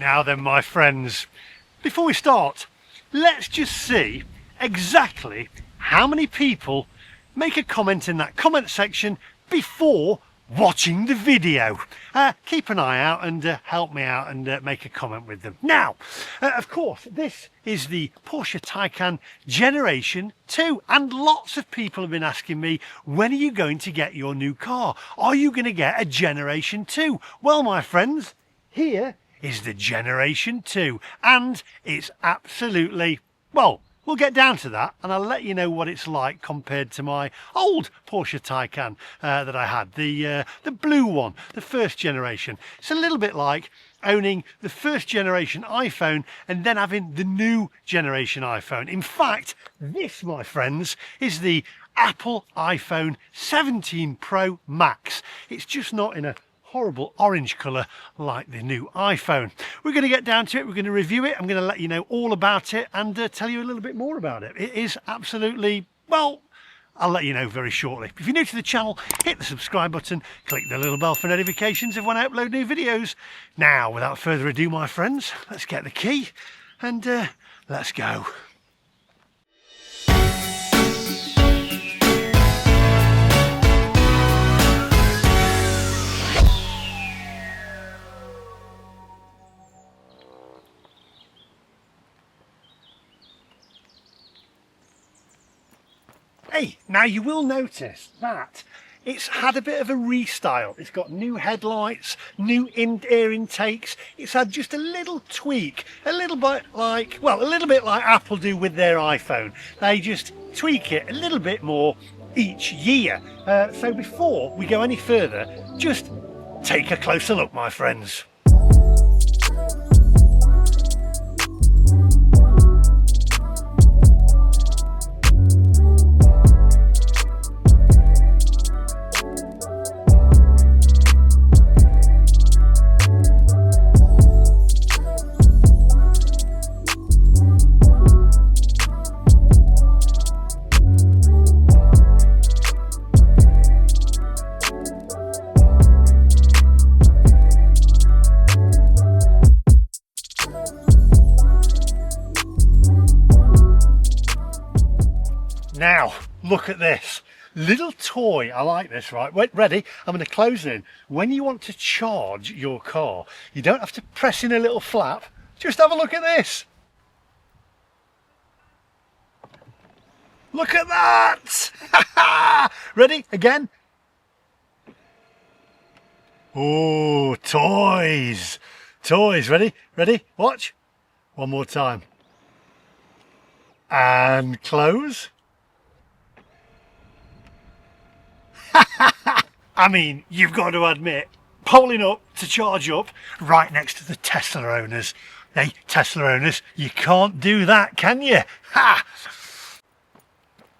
Now then, my friends, before we start, let's just see exactly how many people make a comment in that comment section before watching the video. Keep an eye out and help me out and make a comment with them. Now, of course, this is the Porsche Taycan Generation 2, and lots of people have been asking me, when are you going to get your new car? Are you going to get a Generation 2? Well, my friends, here is the Generation 2, and it's absolutely, well, we'll get down to that and I'll let you know what it's like compared to my old Porsche Taycan that I had, the blue one, the first generation. It's a little bit like owning the first generation iPhone and then having the new generation iPhone. In fact, this, my friends, is the Apple iPhone 17 Pro Max. It's just not in a horrible orange colour like the new iPhone. We're going to get down to it, we're going to review it, I'm going to let you know all about it and tell you a little bit more about it. It is absolutely, well, I'll let you know very shortly. If you're new to the channel, hit the subscribe button, click the little bell for notifications of when I upload new videos. Now, without further ado, my friends, let's get the key and let's go. Hey, now you will notice that it's had a bit of a restyle. It's got new headlights, new air intakes. It's had just a little tweak, a little bit like Apple do with their iPhone. They just tweak it a little bit more each year. So before we go any further, just take a closer look, my friends. Now, look at this little toy. I like this, right? Wait, ready? I'm going to close in. When you want to charge your car, you don't have to press in a little flap. Just have a look at this. Look at that! Ready? Again? Oh, toys. Toys. Ready? Ready? Watch. One more time. And close. I mean, you've got to admit, pulling up to charge up right next to the Tesla owners. Hey, Tesla owners, you can't do that, can you? Ha!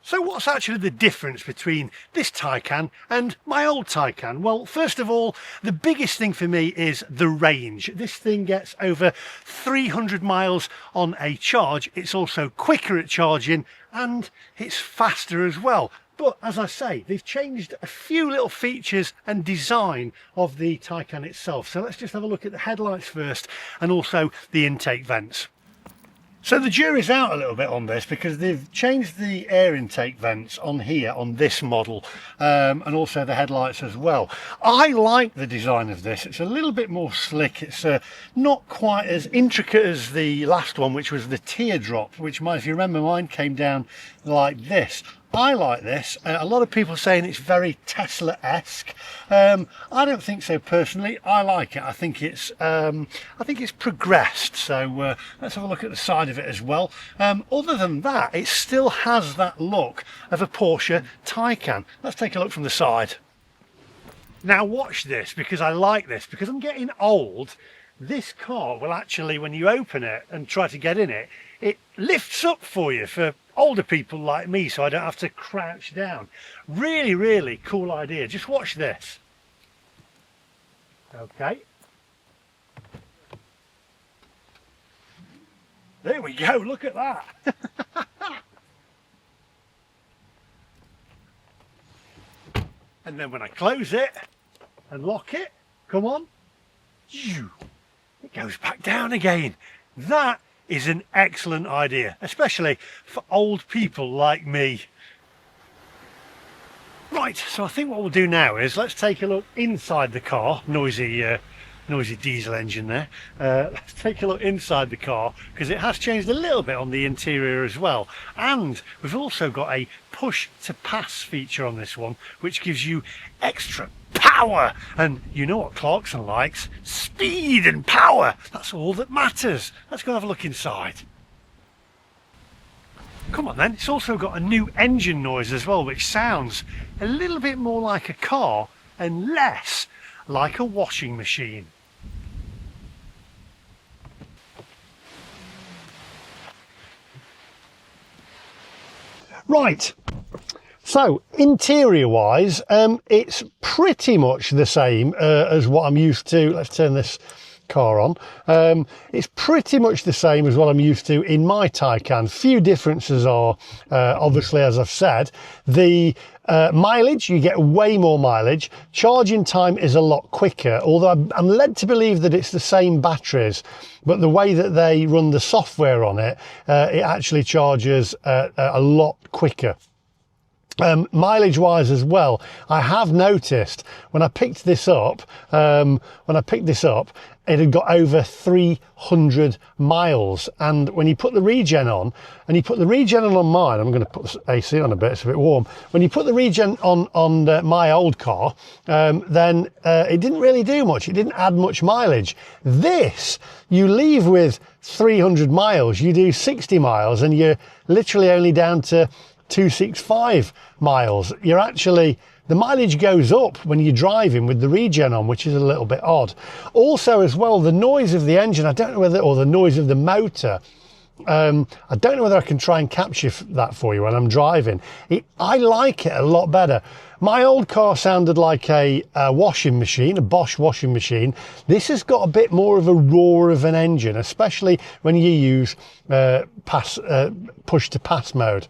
So what's actually the difference between this Taycan and my old Taycan? Well, first of all, the biggest thing for me is the range. This thing gets over 300 miles on a charge. It's also quicker at charging and it's faster as well. But as I say, they've changed a few little features and design of the Taycan itself. So let's just have a look at the headlights first and also the intake vents. So the jury's out a little bit on this because they've changed the air intake vents on here on this model and also the headlights as well. I like the design of this. It's a little bit more slick. It's not quite as intricate as the last one, which was the teardrop, which if you remember, mine came down like this. I like this. A lot of people saying it's very Tesla-esque. I don't think so personally. I like it. I think it's progressed. So let's have a look at the side of it as well. Other than that, it still has that look of a Porsche Taycan. Let's take a look from the side. Now watch this, because I like this, because I'm getting old. This car will actually, when you open it and try to get in it, it lifts up for you for older people like me, so I don't have to crouch down. Really, really cool idea. Just watch this. Okay. There we go, look at that. And then when I close it and lock it, come on, it it goes back down again. That is an excellent idea, especially for old people like me. Right, so I think what we'll do now is let's take a look inside the car. Noisy diesel engine there. Let's take a look inside the car, because it has changed a little bit on the interior as well. And we've also got a push to pass feature on this one, which gives you extra power. And you know what Clarkson likes? Speed and power. That's all that matters. Let's go have a look inside. Come on then. It's also got a new engine noise as well, which sounds a little bit more like a car and less like a washing machine. Right, so interior wise, it's pretty much the same as what I'm used to. Let's turn this car on. It's pretty much the same as what I'm used to in my Taycan. Few differences are obviously, as I've said, the mileage, you get way more mileage. Charging time is a lot quicker, although I'm led to believe that it's the same batteries, but the way that they run the software on it, it actually charges a lot quicker. Mileage wise as well, I have noticed when I picked this up, it had got over 300 miles. And when you put the regen on, and you put the regen on mine, I'm going to put the AC on a bit, it's a bit warm. When you put the regen on my old car, then it didn't really do much. It didn't add much mileage. This, you leave with 300 miles, you do 60 miles, and you're literally only down to 265 miles. You're actually, the mileage goes up when you're driving with the regen on, which is a little bit odd. Also as well, the noise of the engine, I don't know whether, or the noise of the motor, I don't know whether I can try and capture that for you when I'm driving. I like it a lot better. My old car sounded like a washing machine, a Bosch washing machine. This has got a bit more of a roar of an engine, especially when you use push to pass mode.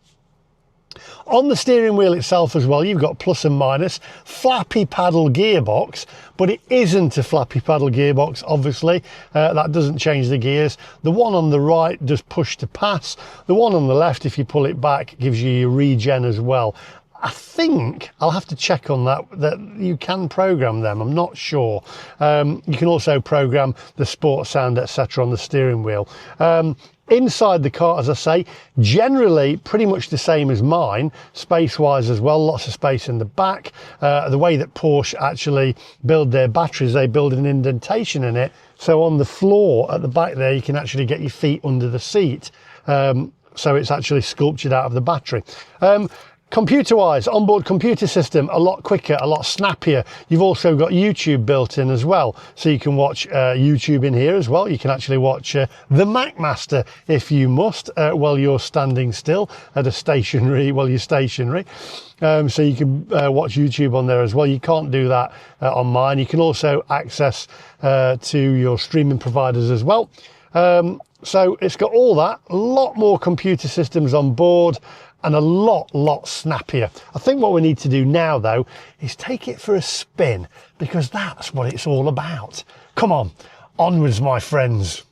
On the steering wheel itself as well, you've got plus and minus, flappy paddle gearbox, but it isn't a flappy paddle gearbox, obviously. That doesn't change the gears. The one on the right does push to pass. The one on the left, if you pull it back, gives you your regen as well. I think I'll have to check on that you can program them. I'm not sure. You can also program the sports sound, etc. on the steering wheel. Inside the car, as I say, generally pretty much the same as mine, space-wise as well, lots of space in the back. The way that Porsche actually build their batteries, they build an indentation in it. So on the floor at the back there, you can actually get your feet under the seat. So it's actually sculptured out of the battery. Computer-wise, onboard computer system, a lot quicker, a lot snappier. You've also got YouTube built in as well, so you can watch YouTube in here as well. You can actually watch the MacMaster if you must, while you're standing still at a stationary, while you're stationary. So you can watch YouTube on there as well. You can't do that on mine. You can also access to your streaming providers as well. So it's got all that, a lot more computer systems on board, and a lot snappier. I think what we need to do now though is take it for a spin, because that's what it's all about. Come on, onwards my friends.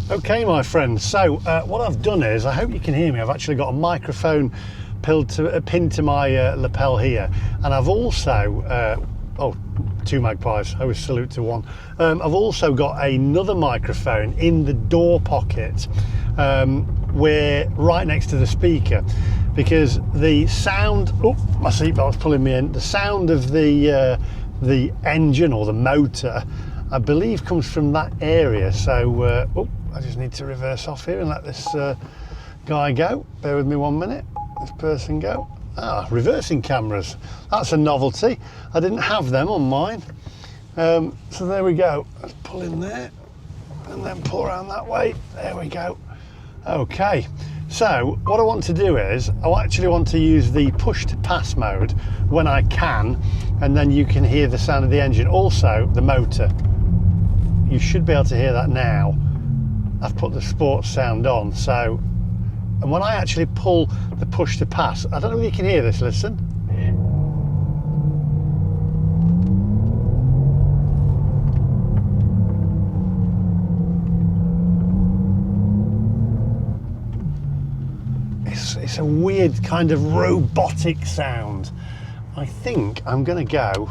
Okay my friends, so what I've done is, I hope you can hear me, I've actually got a microphone pinned to my lapel here, and I've also oh, two magpies, I always salute to one. I've also got another microphone in the door pocket, where right next to the speaker, because the sound, oh, my seatbelt's pulling me in, the sound of the engine or the motor, I believe comes from that area. So oh, I just need to reverse off here and let this guy go. Bear with me 1 minute, this person go. Ah, reversing cameras, that's a novelty. I didn't have them on mine. So there we go. Let's pull in there and then pull around that way. There we go. Okay, so what I want to do is, I actually want to use the push to pass mode when I can, and then you can hear the sound of the engine. Also, the motor. You should be able to hear that now. I've put the sports sound on, so And when I actually pull the push to pass, I don't know if you can hear this, listen. It's a weird kind of robotic sound. I think I'm going to go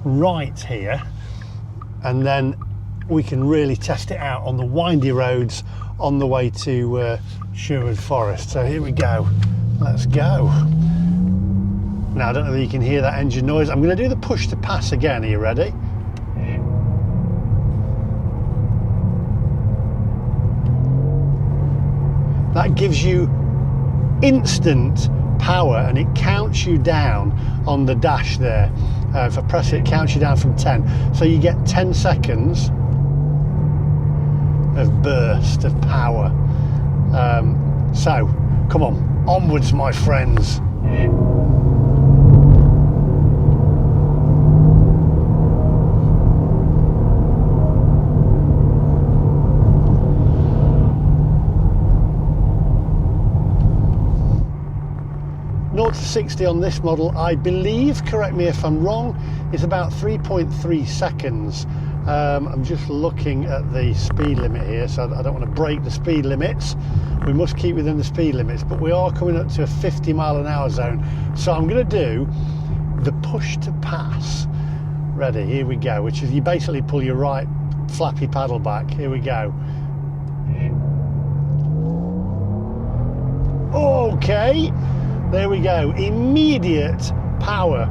right here, and then we can really test it out on the windy roads on the way to Sherwood Forest. So here we go. Let's go. Now, I don't know if you can hear that engine noise. I'm going to do the push to pass again. Are you ready? That gives you instant power, and it counts you down on the dash there. If I press it, it counts you down from 10. So you get 10 seconds of burst of power. So, come on, onwards, my friends. 0 to 60 on this model, I believe, correct me if I'm wrong, is about 3.3 seconds. I'm just looking at the speed limit here, so I don't want to break the speed limits. We must keep within the speed limits, but we are coming up to a 50-mile-an-hour zone. So I'm going to do the push to pass. Ready, here we go, which is you basically pull your right flappy paddle back. Here we go. Okay. There we go, immediate power.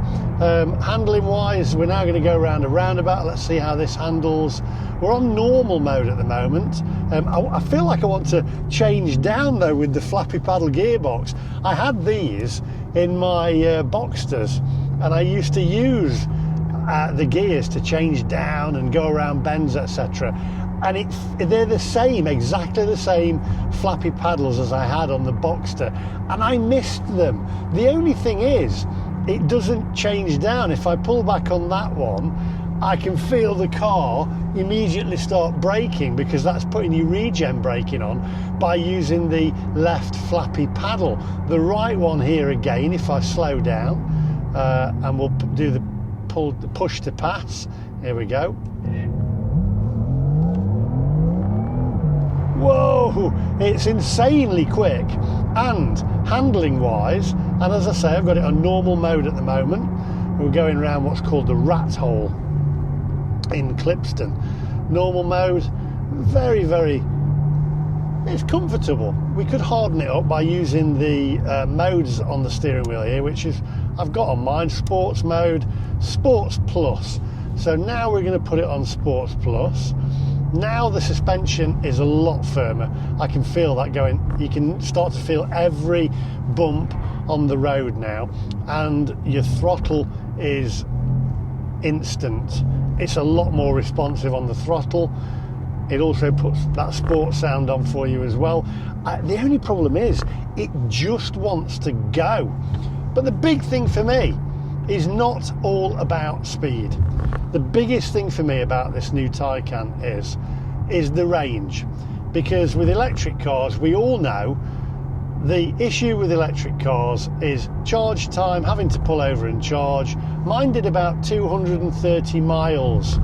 Handling wise, we're now going to go around a roundabout. Let's see how this handles. We're on normal mode at the moment. I feel like I want to change down though with the flappy paddle gearbox. I had these in my Boxsters, and I used to use the gears to change down and go around bends, etc. And they're the same, exactly the same flappy paddles as I had on the Boxster, and I missed them. The only thing is, it doesn't change down. If I pull back on that one, I can feel the car immediately start braking, because that's putting your regen braking on by using the left flappy paddle. The right one here again, if I slow down, and we'll do the push to pass. Here we go. Whoa, it's insanely quick, and handling wise, and as I say, I've got it on normal mode at the moment. We're going around what's called the rat hole in Clipston. Normal mode, very, very, it's comfortable. We could harden it up by using the modes on the steering wheel here, which is, I've got on mine, sports mode, sports plus. So now we're going to put it on sports plus. Now the suspension is a lot firmer. I can feel that going. You can start to feel every bump on the road now, and your throttle is instant. It's a lot more responsive on the throttle. It also puts that sports sound on for you as well. The only problem is it just wants to go. But the big thing for me is not all about speed. The biggest thing for me about this new Taycan is the range, because with electric cars, we all know the issue with electric cars is charge time, having to pull over and charge. Mine did about 230 miles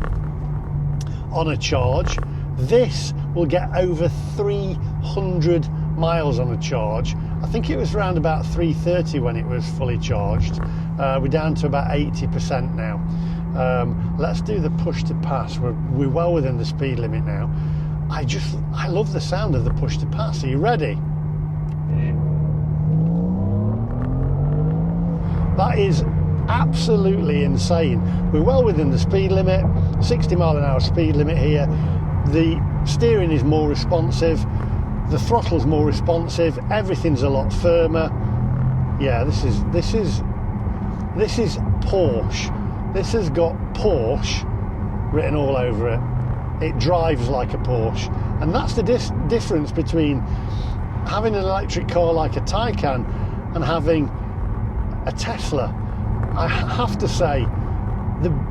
on a charge. This will get over 300 miles on a charge. I think it was around about 330 when it was fully charged. We're down to about 80% now. Let's do the push to pass. We're well within the speed limit now. I love the sound of the push to pass. Are you ready? That is absolutely insane. We're well within the speed limit, 60-mile-an-hour speed limit here. The steering is more responsive, the throttle's more responsive, everything's a lot firmer. Yeah, this is Porsche. This has got Porsche written all over it. It drives like a Porsche, and that's the difference between having an electric car like a Taycan and having a Tesla. I have to say,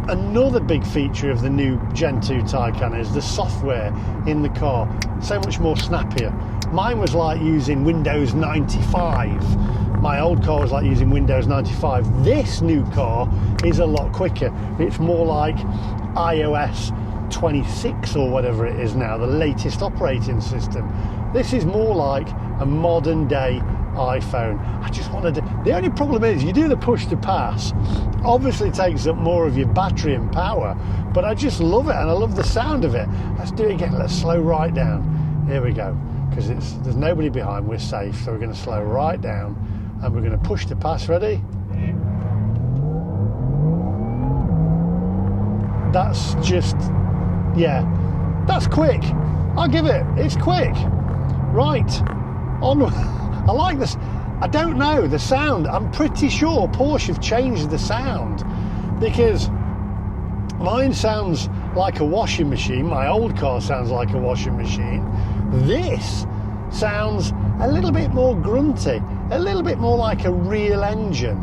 another big feature of the new Gen 2 Taycan is the software in the car. So much more snappier. Mine was like using Windows 95. My old car was like using Windows 95. This new car is a lot quicker. It's more like iOS 26 or whatever it is now, the latest operating system. This is more like a modern day iPhone. I just wanted to, the only problem is you do the push to pass, obviously takes up more of your battery and power, but I just love it and I love the sound of it. Let's do it again. Let's slow right down. Here we go, because there's nobody behind, we're safe, so we're going to slow right down and we're going to push to pass. Ready? That's just, yeah, that's quick. I'll give it, it's quick. Right, on. I like this. I don't know the sound. I'm pretty sure Porsche have changed the sound, because mine sounds like a washing machine. My old car sounds like a washing machine. This sounds a little bit more grunty, a little bit more like a real engine.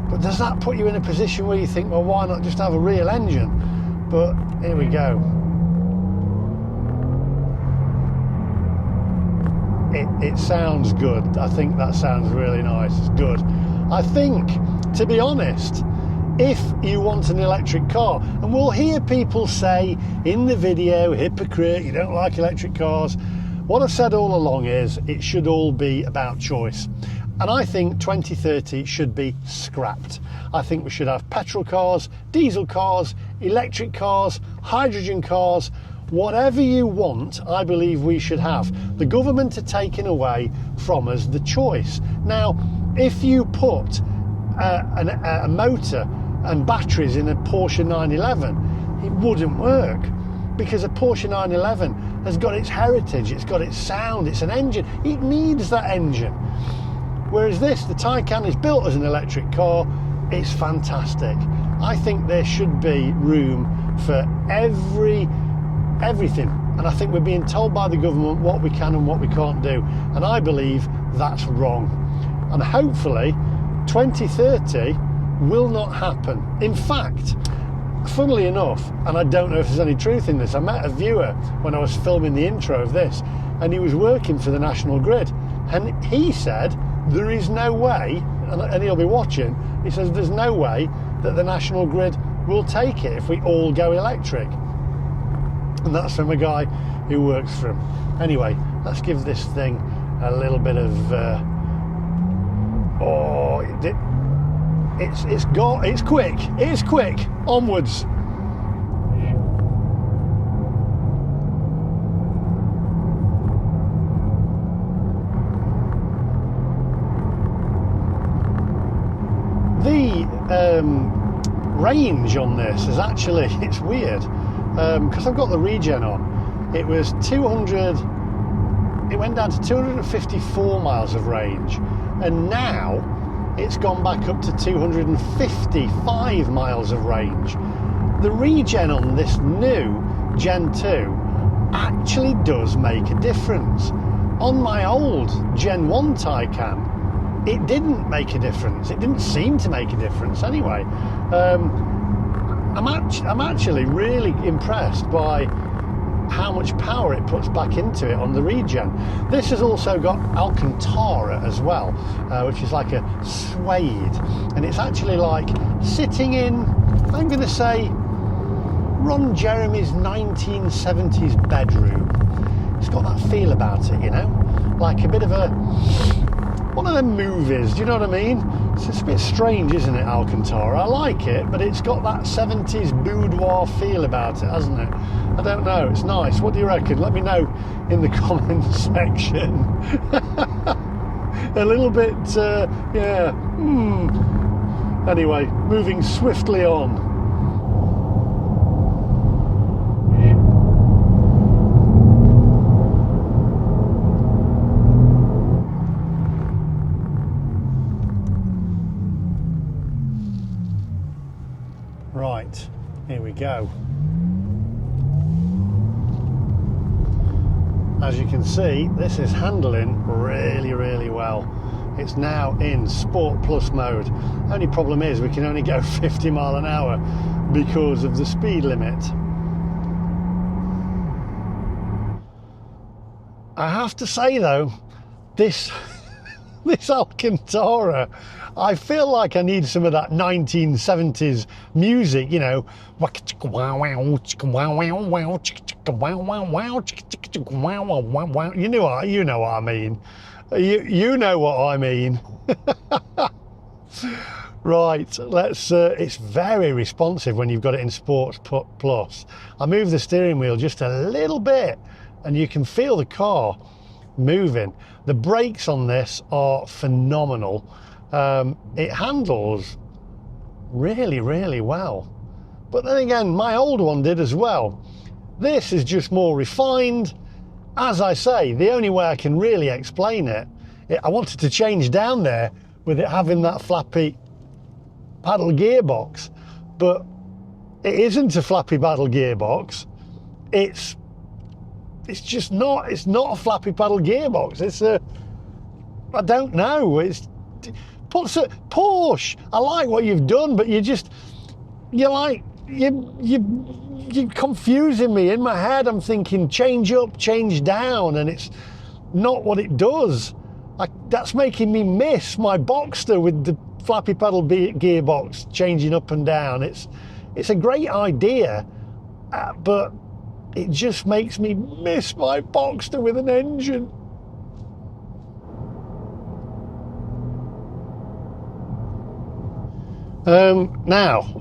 But does that put you in a position where you think, well, why not just have a real engine? But here we go. It sounds good. I think that sounds really nice. It's good. I think, to be honest, if you want an electric car, and we'll hear people say in the video, hypocrite, you don't like electric cars. What I've said all along is it should all be about choice. And I think 2030 should be scrapped. I think we should have petrol cars, diesel cars, electric cars, hydrogen cars. Whatever you want, I believe we should have. The government are taking away from us the choice. Now, if you put a motor and batteries in a Porsche 911, it wouldn't work, because a Porsche 911 has got its heritage, it's got its sound, it's an engine. It needs that engine. Whereas this, the Taycan, is built as an electric car. It's fantastic. I think there should be room for everything, and I think we're being told by the government what we can and what we can't do, and I believe that's wrong. And hopefully 2030 will not happen. In fact, funnily enough, and I don't know if there's any truth in this, I met a viewer when I was filming the intro of this, and he was working for the National Grid, and he said there is no way, and he'll be watching, he says there's no way that the National Grid will take it if we all go electric. And that's from a guy who works for him. Anyway, let's give this thing a little bit of it's quick, onwards. The range on this is actually, it's weird, because I've got the regen on. It was 200, it went down to 254 miles of range, and now it's gone back up to 255 miles of range. The regen on this new Gen 2 actually does make a difference. On my old Gen 1 Taycan, it didn't make a difference. It didn't seem to make a difference anyway. I'm actually really impressed by how much power it puts back into it on the regen. This has also got Alcantara as well, which is like a suede, and it's actually like sitting in, I'm going to say, Ron Jeremy's 1970s bedroom. It's got that feel about it, you know, like a bit of a, one of them movies, do you know what I mean? It's a bit strange, isn't it, Alcantara? I like it, but it's got that 70s boudoir feel about it, hasn't it? I don't know, it's nice. What do you reckon? Let me know in the comments section. A little bit, yeah. Anyway, moving swiftly on. Right, here we go. As you can see, this is handling really, really well. It's now in Sport Plus mode. Only problem is we can only go 50 miles an hour because of the speed limit. I have to say though, this this Alcantara, I feel like I need some of that 1970s music, you know. You know what I mean. You know what I mean. Right, let's. It's very responsive when you've got it in Sports Plus. I move the steering wheel just a little bit, and you can feel the car moving. The brakes on this are phenomenal. It handles really, really well. But then again, my old one did as well. This is just more refined. As I say, the only way I can really explain it, I wanted to change down there with it having that flappy paddle gearbox, but it isn't a flappy paddle gearbox. It's just not. It's not a flappy paddle gearbox. It's a. I don't know. It's Porsche. I like what you've done, but you're confusing me. In my head, I'm thinking change up, change down, and it's not what it does. That's making me miss my Boxster with the flappy paddle gearbox changing up and down. It's a great idea, but it just makes me miss my Boxster with an engine. Now,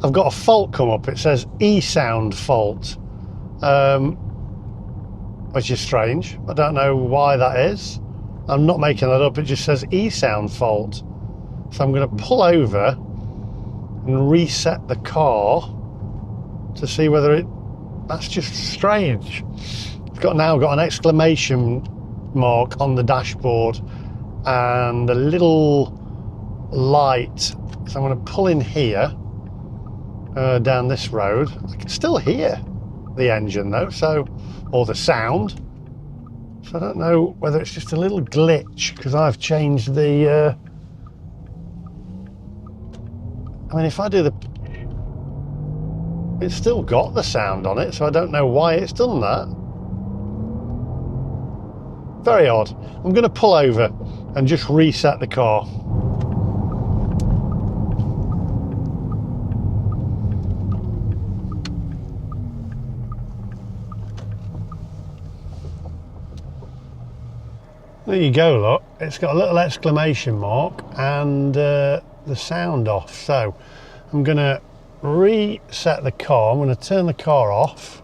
I've got a fault come up. It says E-sound fault, which is strange. I don't know why that is. I'm not making that up. It just says E-sound fault. So I'm going to pull over and reset the car to see whether that's just strange. It's now got an exclamation mark on the dashboard and a little light. So I'm going to pull in here down this road. I can still hear the engine though, or the sound. So I don't know whether it's just a little glitch because I've changed the. I mean, if I do it's still got the sound on it, so I don't know why it's done that. Very odd. I'm going to pull over and just reset the car. There you go, look. It's got a little exclamation mark and the sound off. So I'm going to reset the car. I'm going to turn the car off.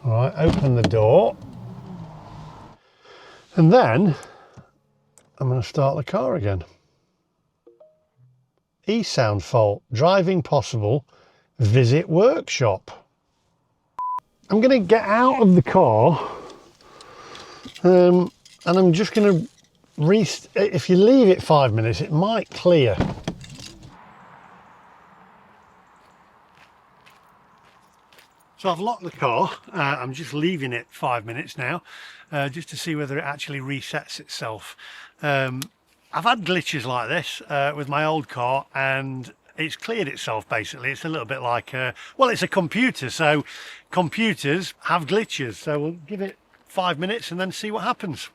All right, open the door. And then I'm going to start the car again. E-sound fault, driving possible, visit workshop. I'm going to get out of the car and I'm just going to if you leave it 5 minutes, it might clear. So I've locked the car. I'm just leaving it 5 minutes now, just to see whether it actually resets itself. I've had glitches like this with my old car, and it's cleared itself basically. It's a little bit like, well, it's a computer, so computers have glitches. So we'll give it 5 minutes and then see what happens.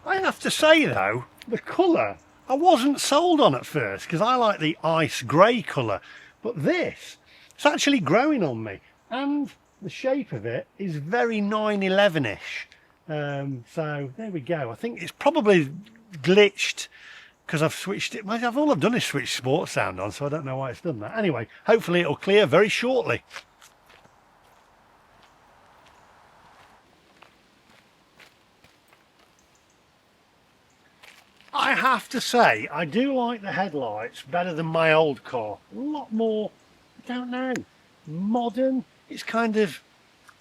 I have to say though, the colour, I wasn't sold on at first because I like the ice grey colour, but this, it's actually growing on me, and the shape of it is very 911-ish. So there we go. I think it's probably glitched because I've switched it. All I've done is switch sports sound on, so I don't know why it's done that. Anyway, hopefully it'll clear very shortly. I have to say, I do like the headlights better than my old car. A lot more, I don't know, modern. It's kind of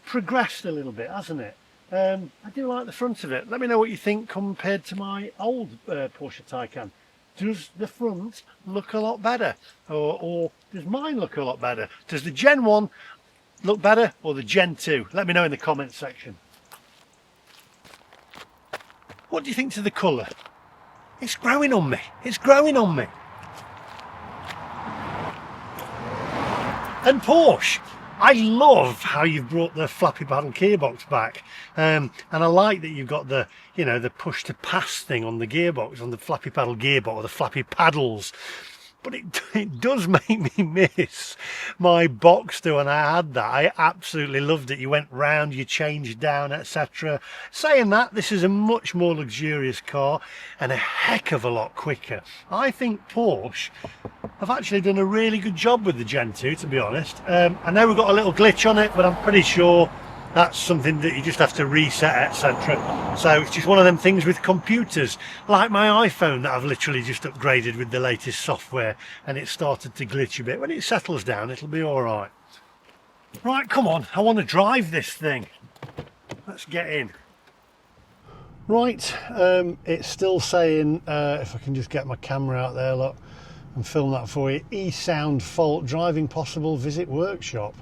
progressed a little bit, hasn't it? I do like the front of it. Let me know what you think compared to my old Porsche Taycan. Does the front look a lot better? Or does mine look a lot better? Does the Gen 1 look better or the Gen 2? Let me know in the comments section. What do you think to the colour? It's growing on me. It's growing on me. And Porsche, I love how you've brought the flappy paddle gearbox back, and I like that you've got the, you know, the push to pass thing on the gearbox, on the flappy paddle gearbox, or the flappy paddles. But it does make me miss my Boxster when I had that. I absolutely loved it. You went round, you changed down, etc. Saying that, this is a much more luxurious car and a heck of a lot quicker. I think Porsche have actually done a really good job with the Gen 2, to be honest. I know we've got a little glitch on it, but I'm pretty sure that's something that you just have to reset, etc. So it's just one of them things with computers, like my iPhone that I've literally just upgraded with the latest software, and it started to glitch a bit. When it settles down, it'll be all right. Right, come on, I want to drive this thing. Let's get in. Right, it's still saying, if I can just get my camera out there, look, and film that for you, e-sound fault, driving possible, visit workshop.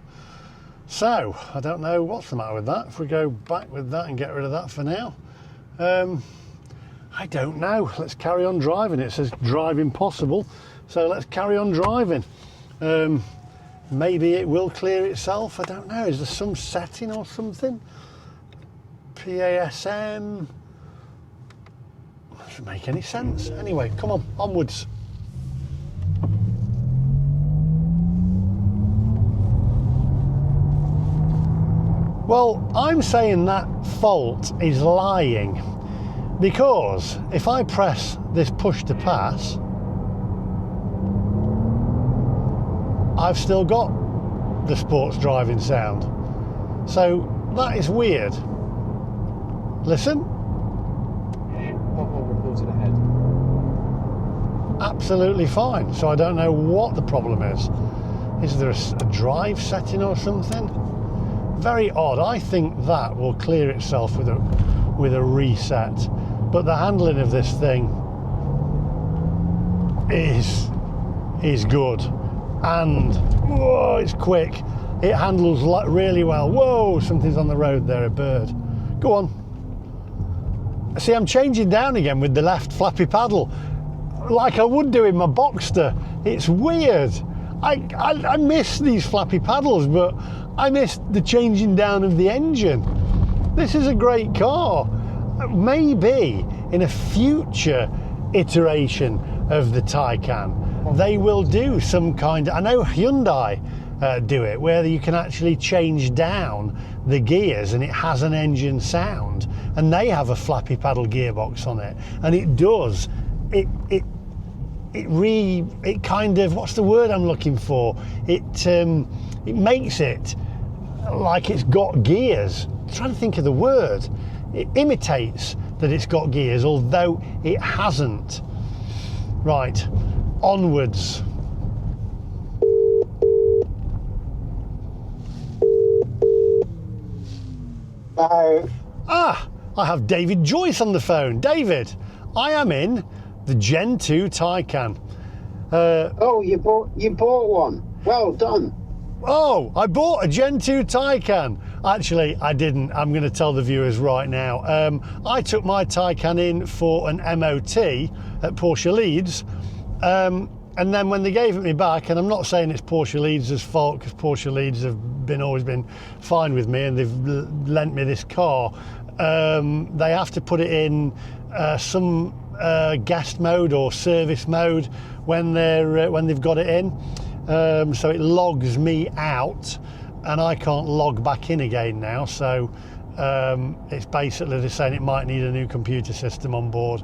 So, I don't know what's the matter with that. If we go back with that and get rid of that for now. I don't know. Let's carry on driving. It says driving possible. So let's carry on driving. Maybe it will clear itself. I don't know. Is there some setting or something? PASM. Doesn't make any sense. Anyway, come on, onwards. Well, I'm saying that fault is lying, because if I press this push to pass, I've still got the sports driving sound. So that is weird. Listen. Reported ahead. Absolutely fine. So I don't know what the problem is. Is there a drive setting or something? Very odd. I think that will clear itself with a reset, but the handling of this thing is good, and whoa, it's quick. It handles really well. Whoa, something's on the road there, a bird. Go on. See, I'm changing down again with the left flappy paddle, like I would do in my Boxster. It's weird. I miss these flappy paddles, but I missed the changing down of the engine. This is a great car. Maybe in a future iteration of the Taycan, they will do some kind of, I know Hyundai do it, where you can actually change down the gears and it has an engine sound, and they have a flappy paddle gearbox on it, and it does, it kind of, what's the word I'm looking for? It makes it like it's got gears. I'm trying to think of the word. It imitates that it's got gears, although it hasn't. Right, onwards. Hello. Ah, I have David Joyce on the phone. David, I am in the Gen 2 Taycan. Oh, you bought one. Well done. Oh, I bought a Gen 2 Taycan. Actually, I didn't. I'm going to tell the viewers right now. I took my Taycan in for an MOT at Porsche Leeds, and then when they gave it me back, and I'm not saying it's Porsche Leeds' fault, because Porsche Leeds have always been fine with me, and they've lent me this car. They have to put it in some guest mode or service mode when they've got it in. So it logs me out, and I can't log back in again now. So it's basically they're saying it might need a new computer system on board,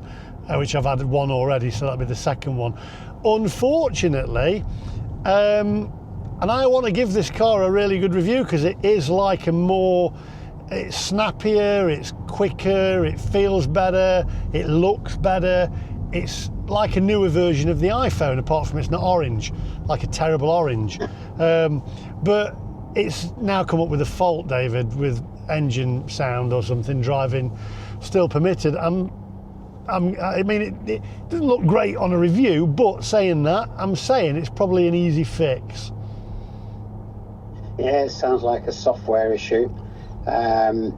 which I've added one already, so that'll be the second one. Unfortunately, and I want to give this car a really good review, because it is like it's snappier, it's quicker, it feels better, it looks better. It's like a newer version of the iPhone, apart from it's not orange, like a terrible orange. But it's now come up with a fault, David, with engine sound or something, driving still permitted. I mean, it doesn't look great on a review, but saying that, I'm saying it's probably an easy fix. Yeah, it sounds like a software issue. I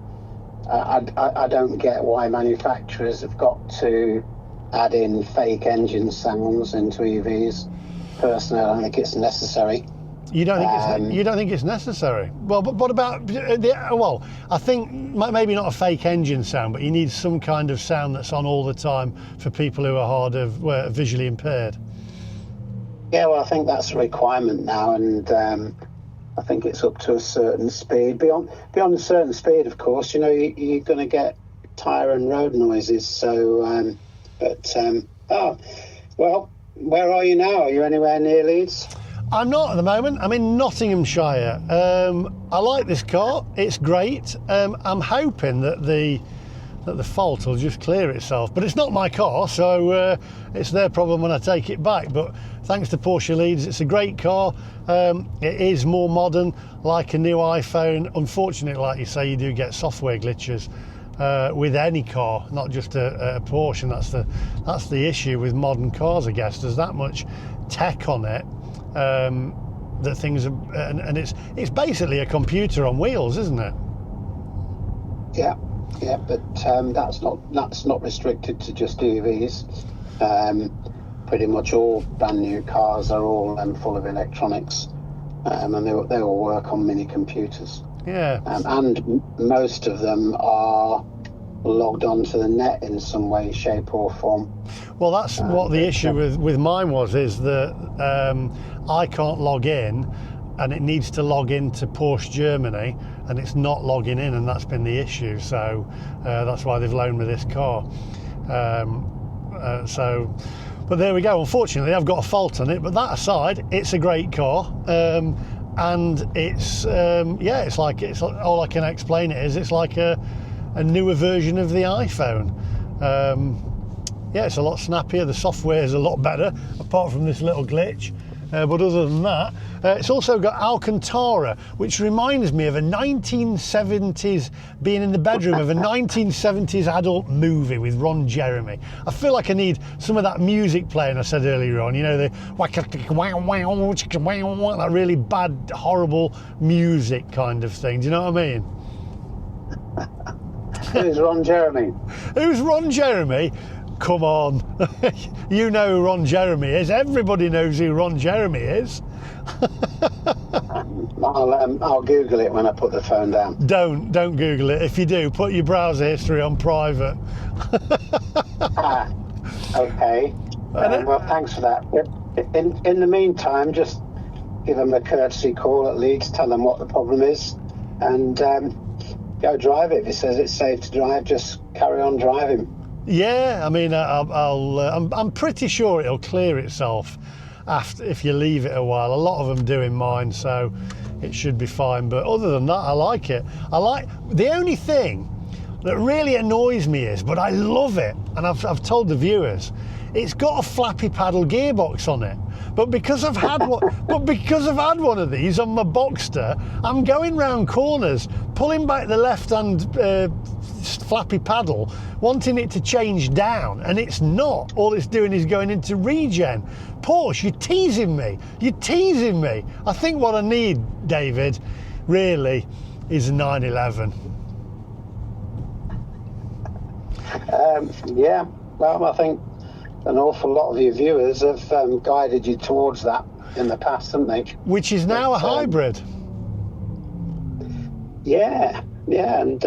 don't get why manufacturers have got to add in fake engine sounds into EVs. Personally, I don't think it's necessary. You don't think you don't think it's necessary? Well, but what about well? I think maybe not a fake engine sound, but you need some kind of sound that's on all the time for people who are visually impaired. Yeah, well, I think that's a requirement now, and I think it's up to a certain speed. Beyond a certain speed, of course, you know, you're going to get tyre and road noises. So, oh, well, where are you now? Are you anywhere near Leeds? I'm not at the moment. I'm in Nottinghamshire. I like this car. It's great. I'm hoping that the fault will just clear itself. But it's not my car, so it's their problem when I take it back. But thanks to Porsche Leeds, it's a great car. It is more modern, like a new iPhone. Unfortunately, like you say, you do get software glitches with any car, not just a Porsche. And that's the issue with modern cars, I guess. There's that much tech on it. That things are, and it's basically a computer on wheels, isn't it? Yeah, but that's not restricted to just EVs. Pretty much all brand new cars are all full of electronics, and they all work on mini computers. Yeah, and most of them are logged onto the net in some way, shape or form. Well, that's what the issue with mine is that I can't log in, and it needs to log into Porsche Germany, and it's not logging in, and that's been the issue. So that's why they've loaned me this car. But there we go. Unfortunately, I've got a fault on it, but that aside, it's a great car. And it's it's like all I can explain it is it's like a newer version of the iPhone. It's a lot snappier. The software is a lot better, apart from this little glitch. But other than that, it's also got Alcantara, which reminds me of a 1970s, being in the bedroom of a 1970s adult movie with Ron Jeremy. I feel like I need some of that music playing I said earlier on, you know, that really bad, horrible music kind of thing. Do you know what I mean? Who's Ron Jeremy? Who's Ron Jeremy? Come on. You know who Ron Jeremy is. Everybody knows who Ron Jeremy is. I'll Google it when I put the phone down. Don't Google it. If you do, put your browser history on private. Okay. Well, thanks for that. In the meantime, just give them a courtesy call at Leeds, tell them what the problem is, and go drive it. If it says it's safe to drive, just carry on driving. Yeah, I mean, I'm pretty sure it'll clear itself if you leave it a while. A lot of them do in mine, so it should be fine. But other than that, I like it. The only thing that really annoys me is, but I love it, and I've told the viewers, it's got a flappy paddle gearbox on it. But because I've had one, of these on my Boxster, I'm going round corners, pulling back the left-hand flappy paddle, wanting it to change down, and it's not. All it's doing is going into regen. Porsche, you're teasing me. I think what I need, David, really, is a 911. Yeah, well, I think an awful lot of your viewers have guided you towards that in the past, haven't they? Which is now a hybrid. Yeah, and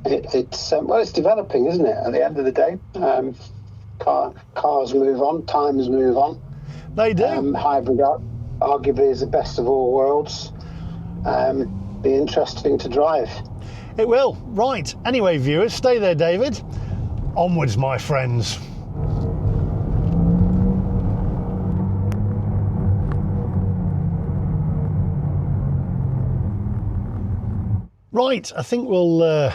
it's developing, isn't it? At the end of the day, cars move on, times move on. They do. Hybrid arguably is the best of all worlds. Be interesting to drive. It will. Right. Anyway, viewers, stay there, David. Onwards, my friends. Right, I think we'll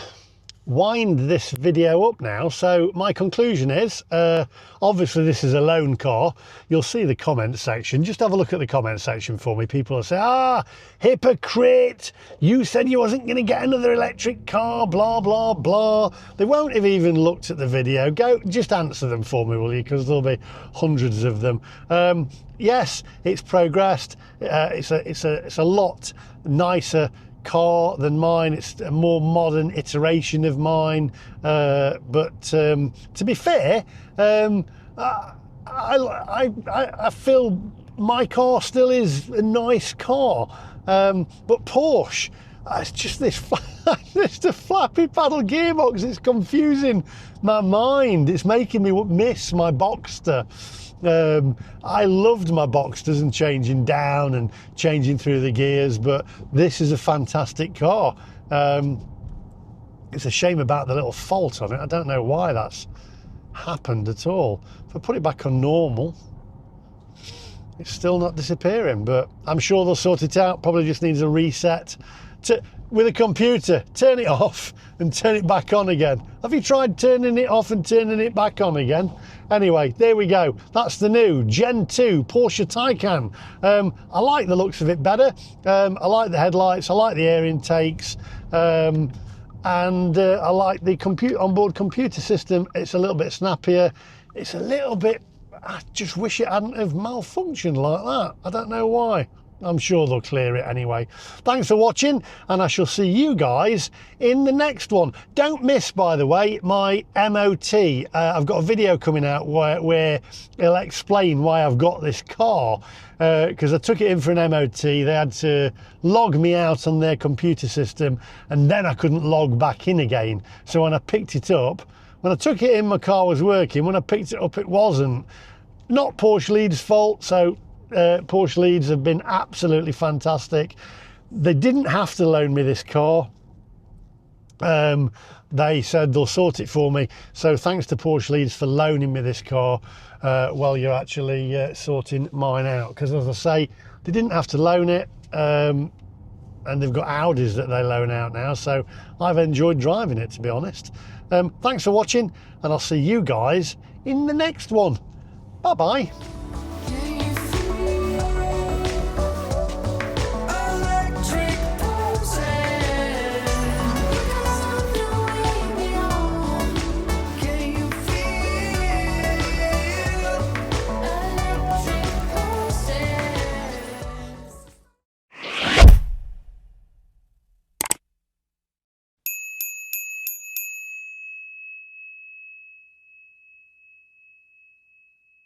wind this video up now. So my conclusion is, obviously this is a loan car. You'll see the comment section. Just have a look at the comment section for me. People will say, hypocrite, you said you wasn't going to get another electric car, blah, blah, blah. They won't have even looked at the video. Just answer them for me, will you? Because there'll be hundreds of them. Yes, it's progressed. It's a lot nicer car than mine. It's a more modern iteration of mine, but to be fair, I feel my car still is a nice car. But Porsche, it's just this just a flappy paddle gearbox. It's confusing my mind. It's making me miss my Boxster. I loved my Boxsters and changing down and changing through the gears, but this is a fantastic car. It's a shame about the little fault on it. I don't know why that's happened at all. If I put it back on normal, it's still not disappearing, but I'm sure they'll sort it out. Probably just needs a reset with a computer. Turn it off and turn it back on again. Have you tried turning it off and turning it back on again? Anyway, there we go. That's the new Gen 2 Porsche Taycan. I like the looks of it better. I like the headlights. I like the air intakes. And I like the onboard computer system. It's a little bit snappier. It's a little bit, I just wish it hadn't have malfunctioned like that. I don't know why. I'm sure they'll clear it anyway. Thanks for watching, and I shall see you guys in the next one. Don't miss, by the way, my MOT. I've got a video coming out where it'll explain why I've got this car, because I took it in for an MOT. They had to log me out on their computer system, and then I couldn't log back in again. So when I picked it up, when I took it in, my car was working. When I picked it up, it wasn't. Not Porsche Leeds' fault, so Porsche Leeds have been absolutely fantastic. They didn't have to loan me this car. They said they'll sort it for me. So thanks to Porsche Leeds for loaning me this car while you're actually sorting mine out. Because as I say, they didn't have to loan it. And they've got Audis that they loan out now. So I've enjoyed driving it, to be honest. Thanks for watching, and I'll see you guys in the next one. Bye-bye.